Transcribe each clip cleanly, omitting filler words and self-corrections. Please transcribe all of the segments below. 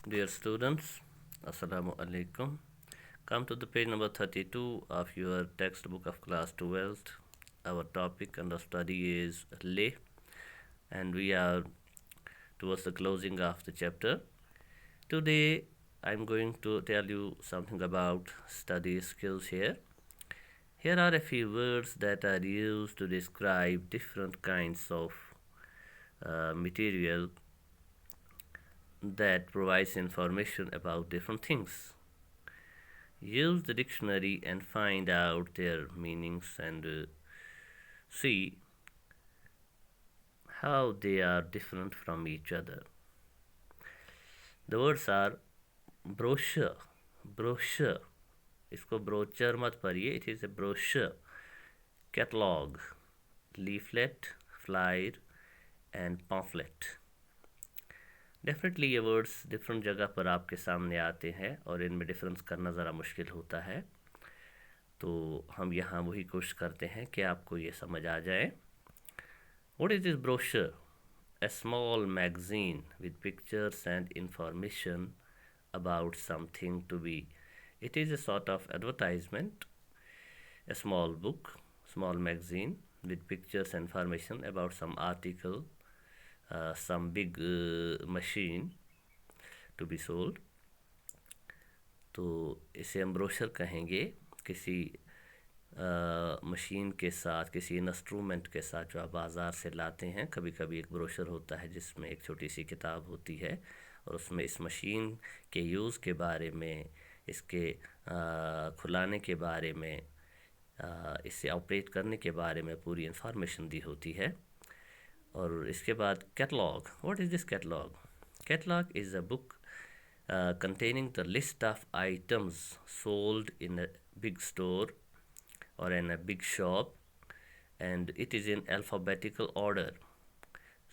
Dear students, Assalamu alaikum. Come to the page number 32 of your textbook of class 12th. Our topic under study is lay, and we are towards the closing of the chapter. Today, I'm going to tell you something about study skills here. Here are a few words that are used to describe different kinds of material that provides information about different things. Use the dictionary and find out their meanings and see how they are different from each other. The words are brochure, brochure. इसको brochure मत पढ़िए, it is a brochure. Catalog, leaflet, flyer and pamphlet. Definitely ये words different जगह पर आपके सामने आते हैं और इनमें डिफरेंस करना ज़रा मुश्किल होता है, तो हम यहाँ वही कोशिश करते हैं कि आपको ये समझ आ जाए. What is this brochure? A small magazine with pictures and information about something to be. It is a sort of advertisement, a small book, small magazine with pictures and information about some article, some big machine to be sold. तो इसे हम brochure कहेंगे किसी machine के साथ, किसी instrument के साथ जो आप बाज़ार से लाते हैं. कभी कभी एक ब्रोशर होता है जिसमें एक छोटी सी किताब होती है और उसमें इस मशीन के यूज़ के बारे में, इसके खुलाने के बारे में, इसे ऑपरेट करने के बारे में पूरी इंफॉर्मेशन दी होती है. और इसके बाद catalogue. What is this catalogue? Catalogue is a book containing the list of items sold in a big store or in a big shop, and it is in alphabetical order.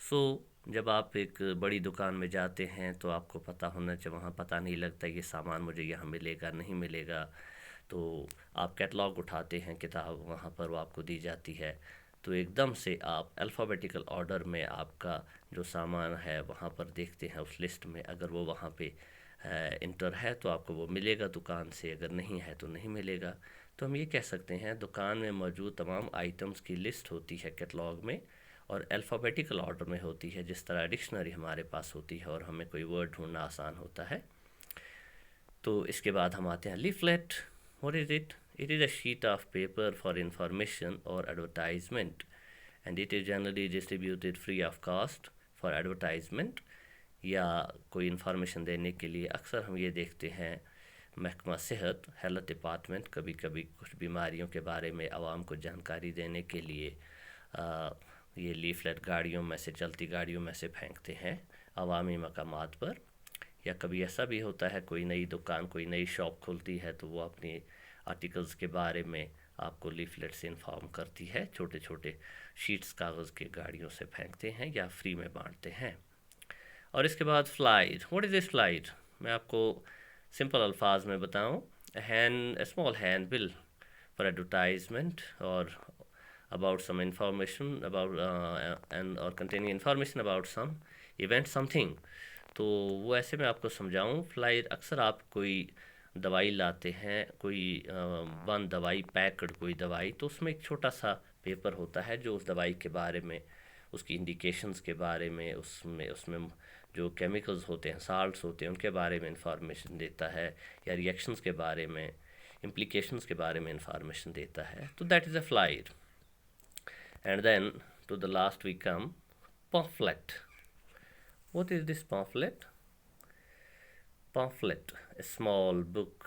So जब आप एक बड़ी दुकान में जाते हैं तो आपको पता होना चाहिए, वहाँ पता नहीं लगता ये सामान मुझे यहाँ मिलेगा नहीं मिलेगा, तो आप कैटलॉग उठाते हैं, किताब वहाँ पर वो आपको दी जाती है, तो एकदम से आप अल्फ़ाबेटिकल ऑर्डर में आपका जो सामान है वहाँ पर देखते हैं उस लिस्ट में. अगर वो वहाँ पे इंटर है तो आपको वो मिलेगा दुकान से, अगर नहीं है तो नहीं मिलेगा. तो हम ये कह सकते हैं दुकान में मौजूद तमाम आइटम्स की लिस्ट होती है कैटलॉग में, और अल्फ़ाबेटिकल ऑर्डर में होती है, जिस तरह डिक्शनरी हमारे पास होती है और हमें कोई वर्ड ढूंढना आसान होता है. तो इसके बाद हम आते हैं leaflet. What is it? It is a sheet of paper for information or advertisement, and it is generally distributed free of cost for advertisement. या कोई इन्फॉर्मेशन देने के लिए अक्सर हम ये देखते हैं महकमा सेहत, हेल्थ डिपार्टमेंट, कभी कभी कुछ बीमारियों के बारे में आवाम को जानकारी देने के लिए ये लीफलेट गाड़ियों में से, चलती गाड़ियों में से फेंकते हैं अवामी मकामात पर. या कभी ऐसा भी होता है कोई नई दुकान, कोई नई शॉप खुलती है तो वो अपनी आर्टिकल्स के बारे में आपको लीफलेट से इन्फॉर्म करती है. छोटे छोटे शीट्स कागज़ के गाड़ियों से फेंकते हैं या फ्री में बांटते हैं. और इसके बाद flight. What is this flight? मैं आपको सिंपल अल्फाज में बताऊं. a small handbill for advertisement or about some information about and or containing information about some event something. तो वो ऐसे मैं आपको समझाऊं. फ्लाइट अक्सर आप कोई दवाई लाते हैं, कोई बंद दवाई, पैक्ड कोई दवाई, तो उसमें एक छोटा सा पेपर होता है जो उस दवाई के बारे में, उसकी इंडिकेशंस के बारे में, उसमें उसमें जो केमिकल्स होते हैं, साल्ट्स होते हैं, उनके बारे में इंफॉर्मेशन देता है, या रिएक्शंस के बारे में, इम्प्लीकेशंस के बारे में इंफॉर्मेशन देता है. तो that is a flight. And then to the last we come pamphlet. What is this pamphlet? Pamphlet, a small book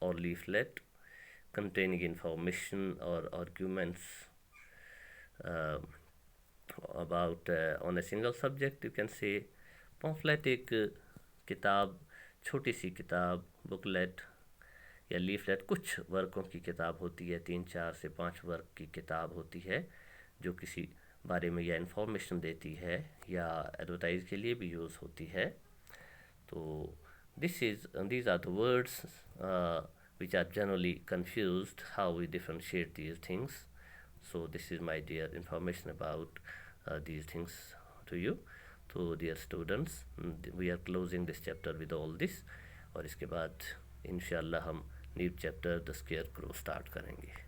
or leaflet containing information or arguments uh, about on a single subject. You can say pamphlet एक किताब, छोटी सी किताब, booklet या leaflet कुछ वर्कों की किताब होती है, 3 4 से 5 वर्क की किताब होती है जो किसी बारे में या इन्फॉर्मेशन देती है या एडवर्टाइज के लिए भी यूज़ होती है. तो these are the words which are generally confused, how we differentiate these things. So this is my dear information about these things to you. तो dear students, we are closing this chapter with all this, और इसके बाद इंशाल्लाह हम new chapter the scarecrow start करेंगे।